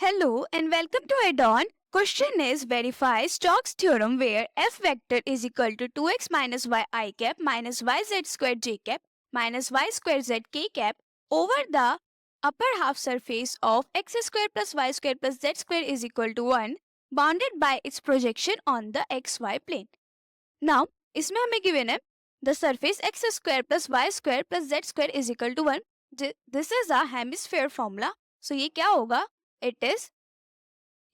Hello and welcome to Add-on. Question is verify Stokes theorem where f vector is equal to 2x minus y I cap minus yz squared j cap minus y squared z k cap over the upper half surface of x squared plus y squared plus z squared is equal to 1 bounded by its projection on the xy plane. Now, इसमें हमें given है the surface x squared plus y squared plus z squared is equal to 1. This is a hemisphere formula. So ये क्या होगा? It is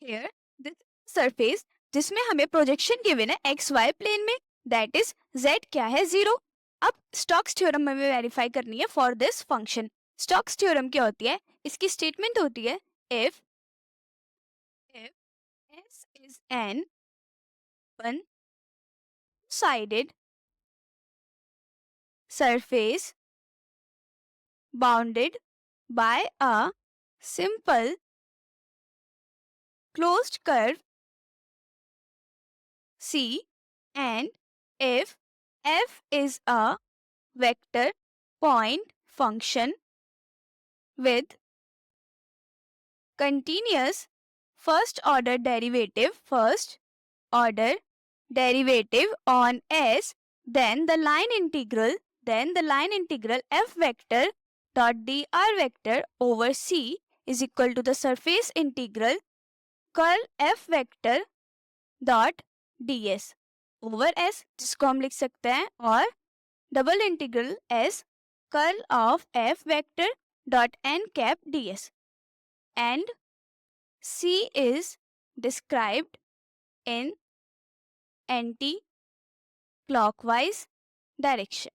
here this surface जिसमें हमें projection given है x y plane में दैट इज z क्या है 0. अब स्टोक्स थ्योरम में वेरीफाई करनी है for this function. Stokes theorem क्या होती है? इसकी स्टेटमेंट होती है if s is an one sided surface bounded by a simple closed curve C and if f is a vector point function with continuous first order derivative on S, then the line integral f vector dot dr vector over C is equal to the surface integral curl f vector dot ds over S, जिसको हम लिख सकते हैं, और double integral S curl of f vector dot n cap ds and C is described in anti clockwise direction.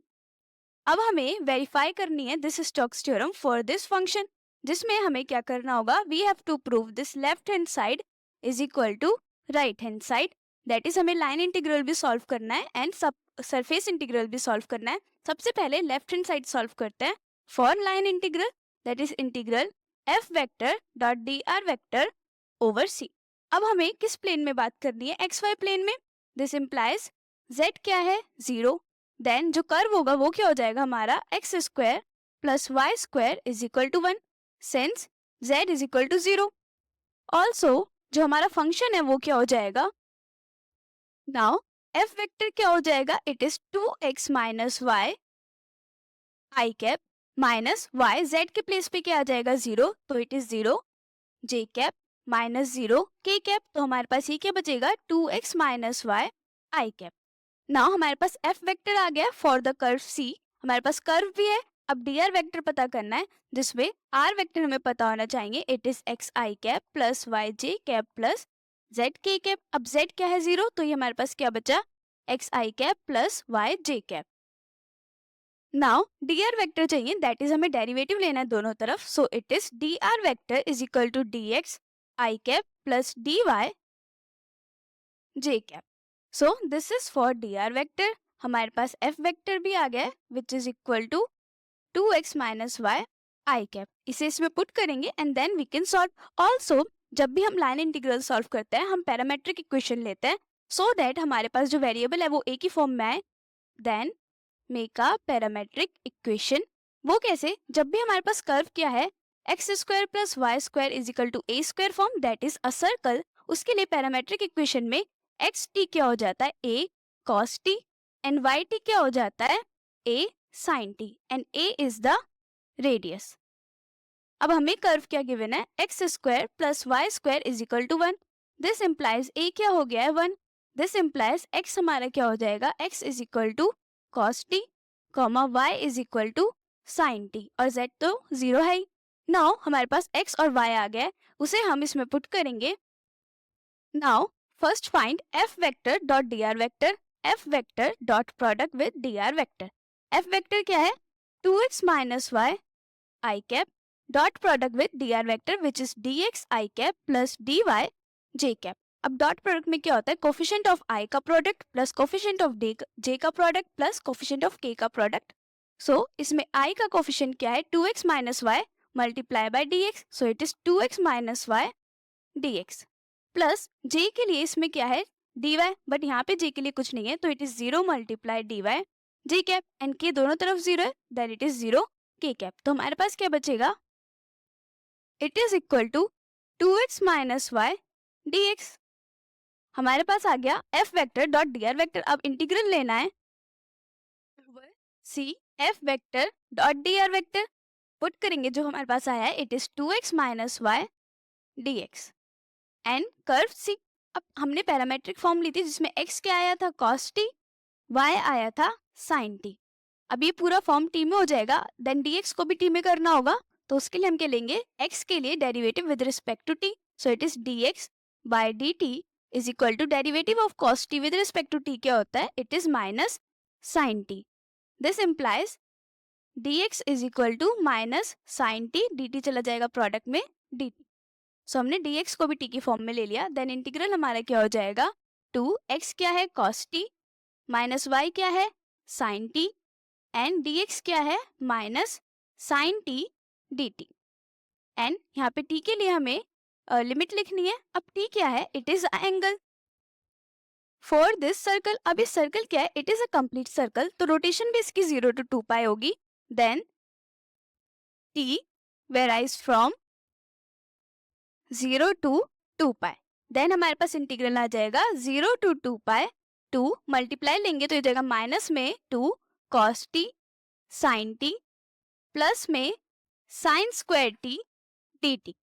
अब हमें verify करनी है this Stokes theorem for this function, जिसमें हमें क्या करना होगा? We have to prove this left hand side is equal to right hand side. That is हमें लाइन इंटीग्रल भी सॉल्व करना है एंड सरफेस इंटीग्रल भी सॉल्व करना है. सबसे पहले लेफ्ट हैंड साइड सॉल्व करते हैं for line integral that is integral f vector dot d r vector over c. अब हमें किस प्लेन में बात करनी है? एक्स वाई प्लेन में. दिस इम्प्लाइज z क्या है 0. देन जो कर्व होगा वो क्या हो जाएगा हमारा x square plus y square is equal to 1 since z is equal to 0. Also जो हमारा फंक्शन है वो क्या हो जाएगा? नाउ f वेक्टर क्या हो जाएगा? It is 2x minus y i cap minus y z के प्लेस पे क्या आ जाएगा 0, तो it is 0 j cap minus 0 k cap. तो हमारे पास ये क्या बचेगा? 2x minus y i cap. Now हमारे पास f वेक्टर आ गया फॉर द कर्व c. हमारे पास कर्व भी है. अब dr वेक्टर पता करना है जिसमें r वेक्टर हमें पता होना चाहिए. It is x i cap plus y j cap plus z k cap. अब z क्या है 0, तो ये हमारे पास क्या बचा? x i cap plus y j cap. Now dr vector चाहिए, दैट इज हमें डेरिवेटिव लेना है दोनों तरफ. So it is dr vector is equal to dx i cap plus dy j cap. So this is for dr vector. हमारे पास f vector भी आ गया है which is equal to 2x minus y i cap. इसे इसमें put करेंगे and then we can solve. Also जब भी हम लाइन इंटीग्रल सॉल्व करते हैं हम पैरामेट्रिक इक्वेशन लेते हैं सो दैट हमारे पास जो वेरिएबल है वो एक ही फॉर्म में आए. Then make a parametric equation. वो कैसे? जब भी हमारे पास कर्व क्या है x square plus y square is equal to a square form that is a circle. उसके लिए पैरामेट्रिक इक्वेशन में एक्स टी क्या हो जाता है? A cos t and y t क्या हो जाता है? A sine t and a is the radius. अब हमें कर्व क्या गिवन है? X square plus y square is equal to 1. This implies a क्या हो गया है 1. दिस इम्प्लाइज एक्स हमारा क्या हो जाएगा? X is equal to cos t comma y is equal to sine t और z तो 0 है ही. नाउ हमारे पास x और y आ गया है, उसे हम इसमें पुट करेंगे. Now first find f vector dot dr vector f vector dot product with dr vector. f vector क्या है? 2x minus y i cap dot product with dr vector which is dx i cap plus dy j cap. अब dot product में क्या होता है? Coefficient of i का product plus coefficient of j का product plus coefficient of k का product. So इसमें i का कोफिशिएंट क्या है? 2x minus y multiply by dx. So it is 2x minus y dx plus j के लिए इसमें क्या है? dy. बट यहाँ पे j के लिए कुछ नहीं है तो it is 0 multiply dy j cap and k दोनों तरफ 0 है then it is 0 k cap. तो हमारे पास क्या बचेगा? It is equal to 2x minus y dx। हमारे पास आ गया f vector dot dr vector. अब इंटीग्रल लेना है c f vector dot dr vector. Put करेंगे, जो हमारे पास आया है it is 2x minus y dx and curve c। अब हमने पैरामेट्रिक फॉर्म ली थी जिसमें x क्या आया था cos t, y आया था sin t। अब ये पूरा फॉर्म t में हो जाएगा, देन dx को भी t में करना होगा, तो उसके लिए हम क्या लेंगे, x के लिए derivative with respect to t, so it is dx by dt is equal to derivative of cos t with respect to t क्या होता है, it is minus sin t। This implies dx is equal to minus sin t, dt चला जाएगा product में dt। सो हमने dx को भी t की फॉर्म में ले लिया, देन इंटीग्रल हमारा क्या हो जाएगा, 2x क्या है cos t माइनस y क्या है sin t एंड dx क्या है minus sin t dt। And यहाँ पे t के लिए हमें लिमिट लिखनी है। अब t क्या है, it is angle for this circle. अब इस सर्कल क्या है, it is a complete circle, तो रोटेशन भी इसकी 0 to 2 पाई होगी। Then t varies from 0 to 2 pi. देन हमारे पास इंटीग्रल आ जाएगा 0 to 2 पाई, 2 मल्टीप्लाई लेंगे तो ये जाएगा माइनस में 2 cos t sin t plus में sin स्क्वायर t dt।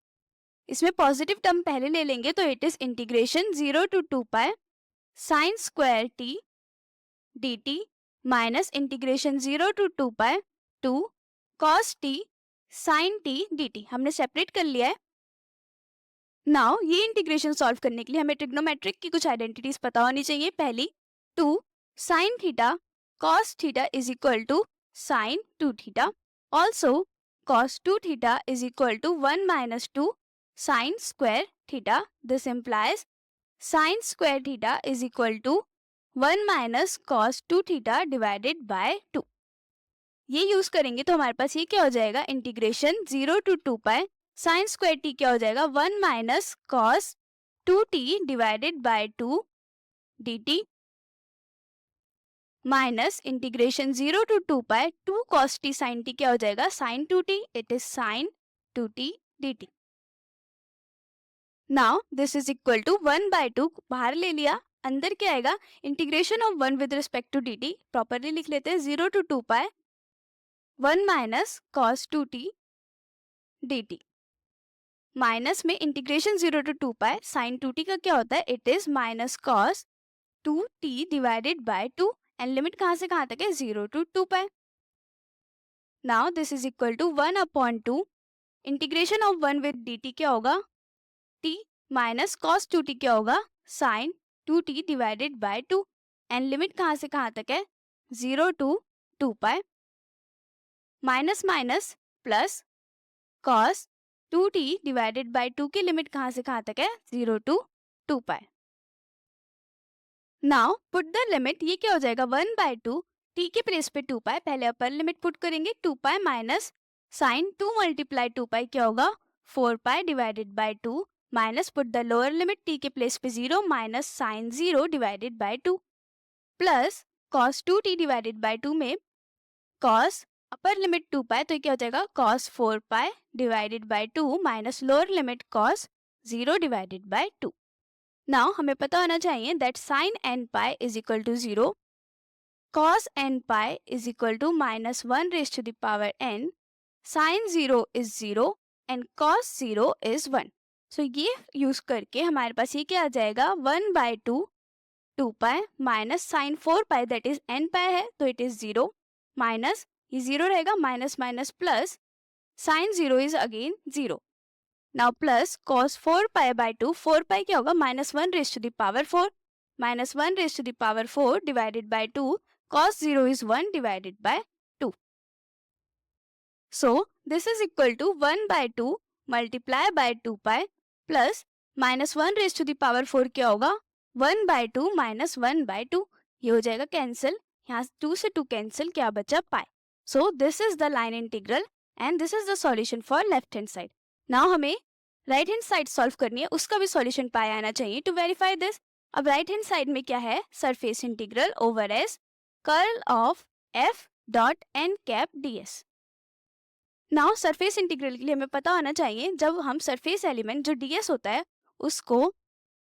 इसमें पॉजिटिव टर्म पहले ले लेंगे तो it is integration 0 to 2 pi sin square t dt minus integration 0 to 2 pi 2 cos t sin t dt। हमने सेपरेट कर लिया है। नाउ ये इंटीग्रेशन सॉल्व करने के लिए हमें ट्रिग्नोमेट्रिक की कुछ आइडेंटिटीज पता होनी चाहिए। पहली 2 sin theta cos theta is equal to sin 2 theta, also cos 2 theta is equal to 1 minus 2 sin square theta. This implies sin square theta is equal to 1 minus cos 2 theta divided by 2. ये use करेंगे तो हमारे पास ये क्या हो जाएगा, integration 0 to 2 pi sin square t क्या हो जाएगा 1 minus cos 2t divided by 2 dt minus integration 0 to 2 pi 2 cos t sin t क्या हो जाएगा sin 2t, it is sin 2t dt। Now this is equal to 1 by 2 बाहर ले लिया, अंदर क्या आएगा, integration of 1 with respect to dt properly लिख लेते हैं 0 to 2 pi 1 minus cos 2t dt minus में integration 0 to 2 pi sin 2t का क्या होता है, it is minus cos 2t divided by 2 and limit कहाँ से कहाँ तक है 0 to 2 pi. Now this is equal to 1 upon 2 integration of 1 with dt क्या होगा t माइनस cos 2t क्या होगा sin 2t divided by 2 and limit कहाँ से कहाँ तक है 0 to 2 pi minus minus plus cos 2t divided by 2 की लिमिट कहाँ से कहाँ तक है 0 to 2 pi. Now put the limit, ये क्या हो जाएगा 1 by 2 t के प्लेस पे 2 पाई, पहले अपर लिमिट पुट करेंगे 2 pi minus sine 2 multiply 2 pi क्या होगा 4 pi divided by 2 minus put the lower limit t के प्लेस पे 0 minus sine 0 divided by 2 plus cos 2t divided by 2 में cos अपर लिमिट 2 पाई तो ये क्या हो जाएगा cos 4 pi divided by 2 minus lower limit cos 0 divided by 2। Now हमें पता होना चाहिए that sin n pi is equal to 0, cos n pi is equal to minus 1 raise to the power n, sin 0 is 0 and cos 0 is 1। So ये use करके हमारे पास ये क्या आ जाएगा 1 by 2 pi minus sine 4 pi that is n pi है तो इट इज 0 माइनस ये 0 रहेगा minus minus plus sine 0 is again 0। Now plus cos 4 pi by 2, 4 pi क्या होगा minus 1 raise to the power 4 minus 1 raise to the power 4 divided by 2 cos 0 is 1 divided by 2. So this is equal to 1 by 2 multiply by 2 pi plus minus 1 raised to the power 4 क्या होगा 1 by 2 minus 1 by 2, ये हो जाएगा cancel, यहाँ 2 से 2 cancel, क्या बचा पाई। So this is the line integral and this is the solution for left hand side. Now हमें राइट हैंड साइड सॉल्व करनी है, उसका भी सॉल्यूशन पाई आना चाहिए टू वेरीफाई दिस। अब राइट हैंड साइड में क्या है, surface integral over s curl of f dot n cap ds। Now surface integral के लिए हमें पता होना चाहिए, जब हम सरफेस एलिमेंट जो ds होता है उसको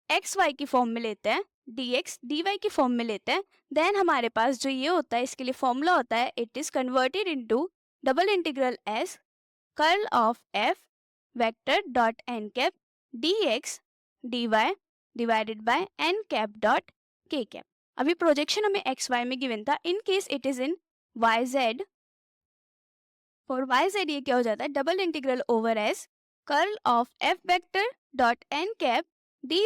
एक्स वाई की फॉर्म में लेते हैं, dx dy की फॉर्म में लेते हैं, देन हमारे पास जो ये होता है इसके लिए फॉर्मूला होता है, it is converted into double integral s curl of f vector dot n cap dx dy divided by n cap dot k cap. अभी प्रोजेक्शन हमें एक्स वाई में गिवन था, in case it is in y z, for y z ये क्या हो जाता है, double integral over s curl of f vector dot n cap dy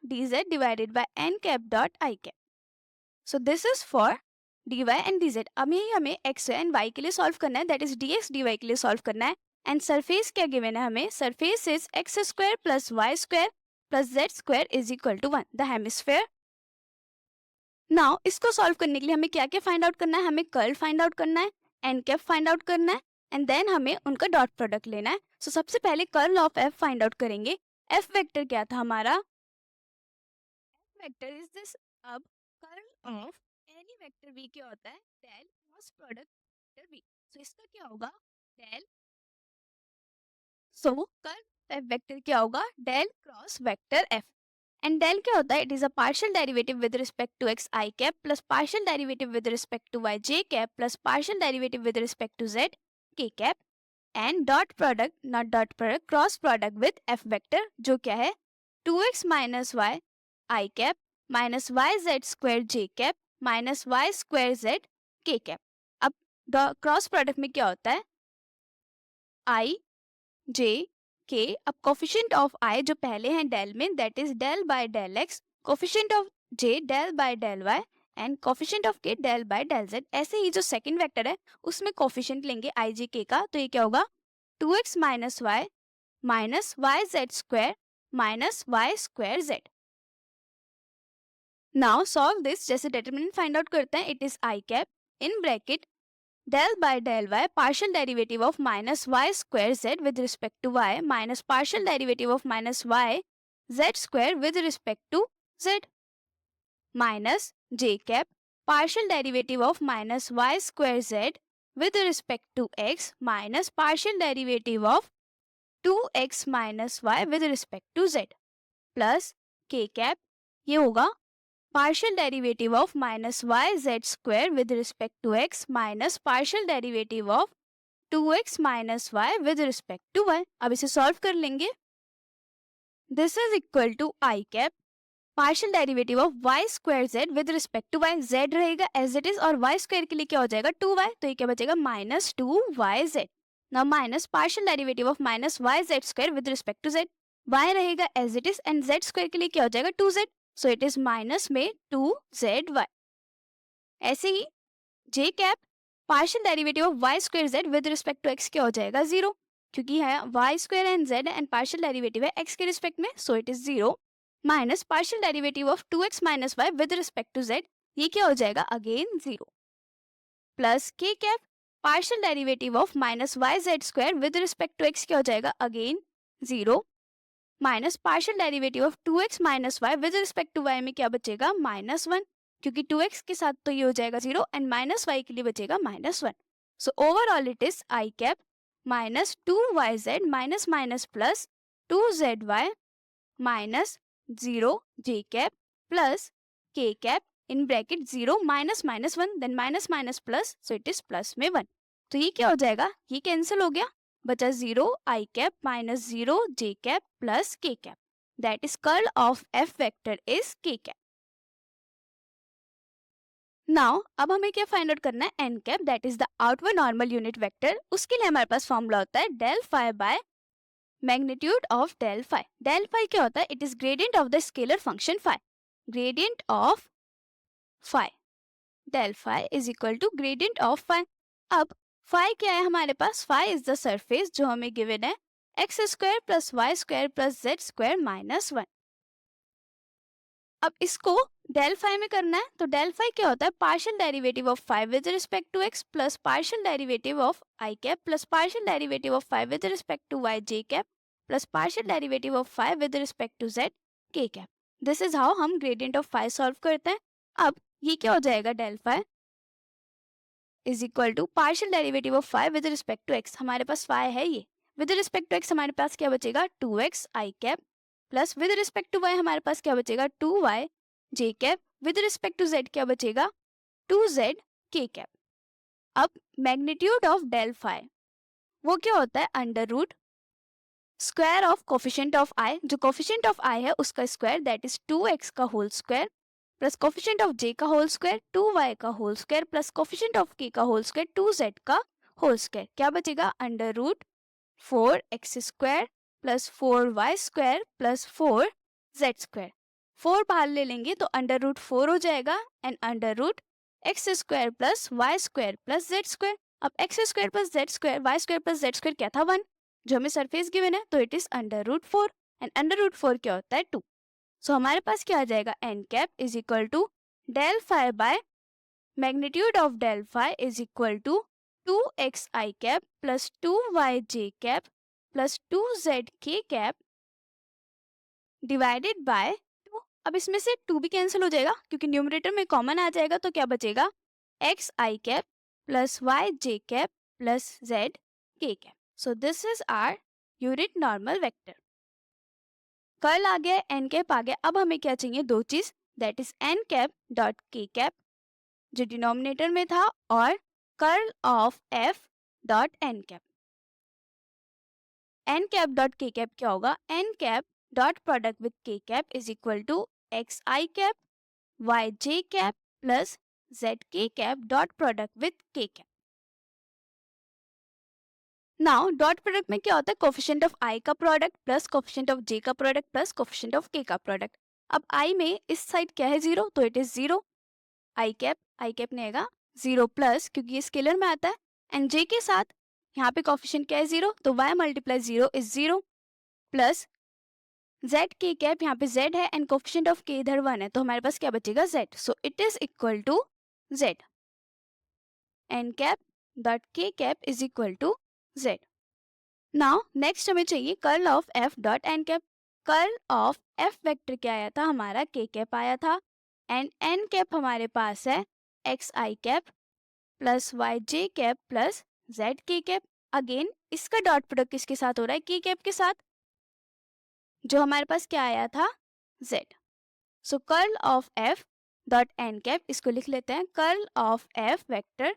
dz divided by n cap dot i cap. So this is for dy and dz। अब यही हमें x and y के लिए सॉल्व करना है, that is dx dy के लिए solve करना है। एंड सरफेस क्या गिवन है हमें, surface is x square plus y square plus z square is equal to 1, the hemisphere. Now इसको सॉल्व करने के लिए हमें क्या क्या फाइंड आउट करना है, हमें कर्ल फाइंड आउट करना है, एन कैप फाइंड आउट करना है, एंड देन हमें उनका डॉट प्रोडक्ट लेना है। सो सबसे पहले curl of f find out करेंगे। एफ वेक्टर क्या था हमारा, एफ वेक्टर इज दिस। अब curl of any vector v क्या होता है, del cross product vector v. So इसका क्या होगा, del, so curl f vector क्या होगा, del cross vector f. And del क्या होता है, it is a partial derivative with respect to x i cap plus partial derivative with respect to y j cap plus partial derivative with respect to z k cap, and dot product, not dot product, cross product with f vector जो क्या है 2x minus y i cap minus y z square j cap minus y square z k cap. अब cross product में क्या होता है, आई जे के, अब कोफिशिएंट ऑफ आई जो पहले हैं डेल में, that is del by del x, coefficient of j del by del y and coefficient of k del by del z. ऐसे ही जो सेकंड वेक्टर है उसमें कोफिशिएंट लेंगे आई जे के का, तो ये क्या होगा 2x minus y z square minus y square z. Now solve this, जैसे डिटरमिनेंट फाइंड आउट करते हैं, it is i cap in bracket del by del y partial derivative of minus y square z with respect to y minus partial derivative of minus y z square with respect to z minus j cap partial derivative of minus y square z with respect to x minus partial derivative of 2x minus y with respect to z plus k cap ये होगा partial derivative of minus yz square with respect to x minus partial derivative of 2x minus y with respect to y। अब इसे solve कर लेंगे। This is equal to i cap partial derivative of y square z with respect to y, z रहेगा as it is और y square के लिए क्या हो जाएगा 2y, तो ये क्या बचेगा minus 2yz। Now minus partial derivative of minus yz square with respect to z, y रहेगा as it is and z square के लिए क्या हो जाएगा 2z, so it is minus में 2zy। ऐसे ही j cap partial derivative of y square z with respect to x क्या हो जाएगा 0, क्योंकि है y square and z and partial derivative है x के रिस्पेक्ट में, so it is 0 minus partial derivative of 2x minus y with respect to z, ये क्या हो जाएगा again 0 plus k cap partial derivative of minus y z square with respect to x क्या हो जाएगा again 0 minus partial derivative of 2x minus y with respect to y में क्या बचेगा -1, क्योंकि 2x के साथ तो ये हो जाएगा 0 एंड माइनस y के लिए बचेगा -1। So overall it is i cap minus 2yz minus minus plus 2zy minus 0 j cap plus k cap in bracket 0 minus minus 1 then minus minus plus, so it is plus में 1। तो ये क्या हो जाएगा, ये कैंसिल हो गया, बचा 0 i cap minus 0 j cap plus k cap, that is curl of f vector is k cap. Now अब हमें क्या फाइंड आउट करना है, n cap that is the outward normal unit vector. उसके लिए हमारे पास फॉर्मूला होता है del phi by magnitude of del phi. Del phi क्या होता है, it is gradient of the scalar function phi, gradient of phi, del phi is equal to gradient of phi. अब फाई क्या है हमारे पास, फाई इज द सरफेस जो हमें गिवन है x square plus y square plus z square minus 1। अब इसको डेल फाई में करना है, तो डेल फाई क्या होता है, partial derivative of phi with respect to x plus partial derivative of i cap plus partial derivative of phi with respect to y j cap plus partial derivative of phi with respect to z k cap. This is how हम gradient of phi solve करते हैं। अब ये क्या हो जाएगा del phi, is equal to partial derivative of phi with respect to x. हमारे पास five है ये, विद रिस्पेक्ट टू एक्स हमारे पास क्या बचेगा 2x i cap, plus with respect to y हमारे पास क्या बचेगा 2y j cap, with respect to z क्या बचेगा 2z के कैप। अब मैग्नीट्यूड ऑफ डेल फाई वो क्या होता है under root square of coefficient of i, जो कोफिशिएंट ऑफ i है उसका स्क्वायर दैट इज 2x का whole square, plus coefficient of j का होल स्क्वायर 2y का whole square, plus coefficient of k का होल स्क्वायर 2z का whole square. क्या बचेगा under root 4x square plus 4y square plus 4z square. 4 बाहर ले लेंगे तो अंडर रूट 4 हो जाएगा and under root x square plus y square plus z square. अब x square plus z square y square plus z square क्या था 1, जो हमें सरफेस गिवन है तो it is under root 4 and under root 4 क्या होता है 2। सो हमारे पास क्या आ जाएगा n cap is equal to del phi by magnitude of del phi is equal to 2x i cap plus 2y j cap plus 2z k cap divided by 2। अब इसमें से 2 भी कैंसिल हो जाएगा क्योंकि न्यूमरेटर में कॉमन आ जाएगा, तो क्या बचेगा x i cap plus y j cap plus z k cap. So this is our unit normal vector. Curl आ गया एन कैप आ गया। अब हमें क्या चाहिए दो चीज, that is n cap dot k cap जो डिनोमिनेटर में था और curl of f dot n cap. N cap dot k cap क्या होगा n cap dot product with k cap is equal to x i cap y j cap plus z k cap dot product with k cap. Now dot product में क्या होता है coefficient of i का product plus coefficient of जे का product plus coefficient of के का product. अब आई में इस साइड क्या है 0 तो इट इज 0 आई कैप नहीं आएगा 0 प्लस क्योंकि ये स्केलर में आता है एंड जे के साथ यहाँ पे कोफिशिएंट क्या है 0 तो y multiply 0 is 0 plus z k cap यहाँ पे z है एंड कोफिशिएंट ऑफ k इधर 1 है तो हमारे पास क्या बचेगा z। So it is equal to z n cap dot k cap is equal to z। Now next हमें चाहिए curl of f dot n cap. Curl of f vector क्या आया था हमारा k कैप आया था एंड n कैप हमारे पास है x i cap plus y j cap plus z k cap. Again इसका डॉट प्रोडक्ट किसके साथ हो रहा है k कैप के साथ, जो हमारे पास क्या आया था z। So curl of f dot n cap इसको लिख लेते हैं curl of f vector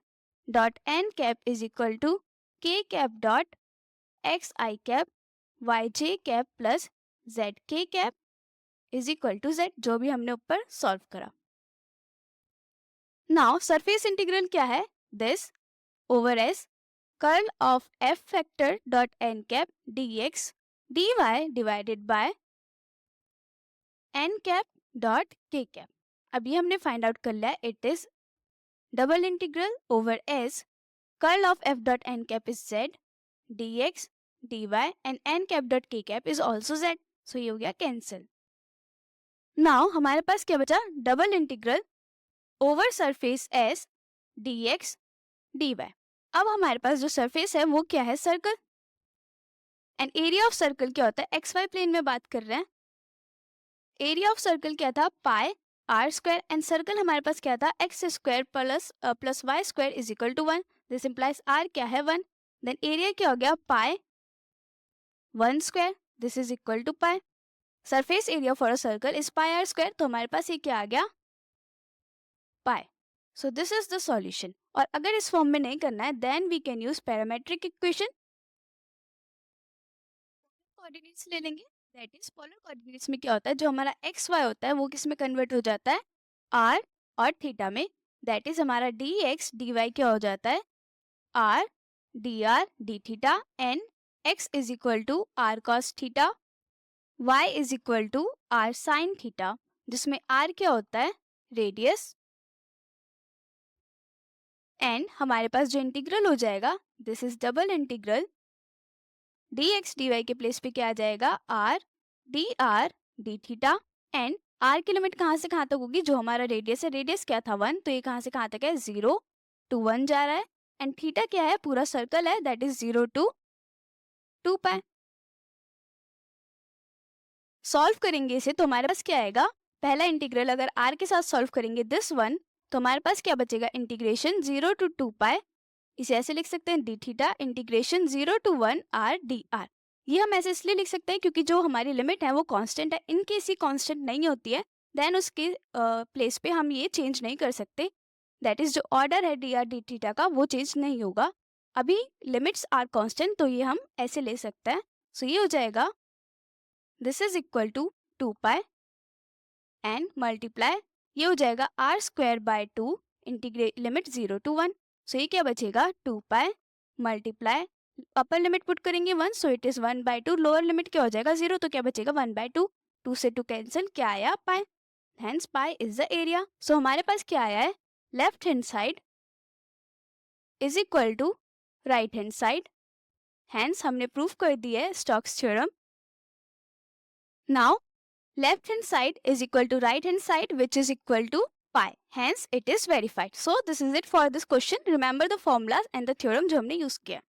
dot n cap is equal to k cap dot x i cap y j cap plus z k cap is equal to z, जो भी हमने ऊपर solve करा। Now surface integral क्या है this over s curl of f vector dot n cap dx dy divided by n cap dot k cap. अब ये हमने फाइंड आउट कर लिया it is double integral over s curl of f dot n cap is z dx dy and n cap dot k cap is also z। So ये हो गया cancel. Now हमारे पास क्या बचा double integral over surface s dx dy। अब हमारे पास जो सरफेस है वो क्या है circle and area of circle क्या होता है xy प्लेन में बात कर रहे हैं। एरिया ऑफ सर्कल क्या था pi r square and circle हमारे पास क्या था x square plus y square is equal to 1। This implies r क्या है 1। देन एरिया क्या हो गया pi 1 square this is equal to pi. Surface area for a circle is pi r square, तो हमारे पास ये क्या आ गया pi. So this is the solution. और अगर इस फॉर्म में नहीं करना है then we can use parametric equation. Coordinates ले लेंगे दैट इज पोलर कोऑर्डिनेट्स में क्या होता है जो हमारा एक्स वाई होता है वो किस में कन्वर्ट हो जाता है आर और थीटा में। दैट इज हमारा डी एक्स डी वाई क्या हो जाता है r d theta and x is equal to r cos theta y is equal to r sine theta, जिसमें r क्या होता है रेडियस एंड हमारे पास जो इंटीग्रल हो जाएगा this is double integral dx dy के प्लेस पे क्या आ जाएगा r D theta and r की लिमिट कहाँ से कहाँ तक होगी जो हमारा रेडियस है रेडियस क्या था 1 तो ये कहाँ से कहाँ तक है 0 to 1 जा रहा है एंड थीटा क्या है पूरा सर्कल है that is 0 to 2 pi. Solve करेंगे इसे तो हमारे पास क्या आएगा पहला इंटीग्रल अगर r के साथ सॉल्व करेंगे दिस वन तो हमारे पास क्या बचेगा, इंटीग्रेशन 0 to 2 पाई, इसे ऐसे लिख सकते हैं D theta integration 0 to 1 R D R. ये हम ऐसे इसलिए लिख सकते हैं क्योंकि जो हमारी लिमिट है वो कांस्टेंट है। इन केस ये कांस्टेंट नहीं होती है देन उसके प्लेस पे हम ये चेंज नहीं कर सकते, दैट इज जो ऑर्डर है डी आर डी थीटा का वो चेंज नहीं होगा। अभी लिमिट्स आर कांस्टेंट तो ये हम ऐसे ले सकते हैं। सो ये हो जाएगा this is equal to 2 pi and multiply ये हो जाएगा r square by 2 integrate limit 0 to 1। So ये क्या बचेगा 2 pi multiply upper limit put करेंगे 1 so it is 1/2, lower limit क्या हो जाएगा 0 तो क्या बचेगा 1/2, 2 से 2 कैंसिल, क्या आया pi, hence pi is the area. So हमारे पास क्या आया है, left hand side is equal to right hand side, hence हमने प्रूफ कर दिया है Stokes theorem. Now left hand side is equal to right hand side which is equal to pi, hence it is verified. So this is it for this question. Remember the formulas and the theorem जो हमने use किया।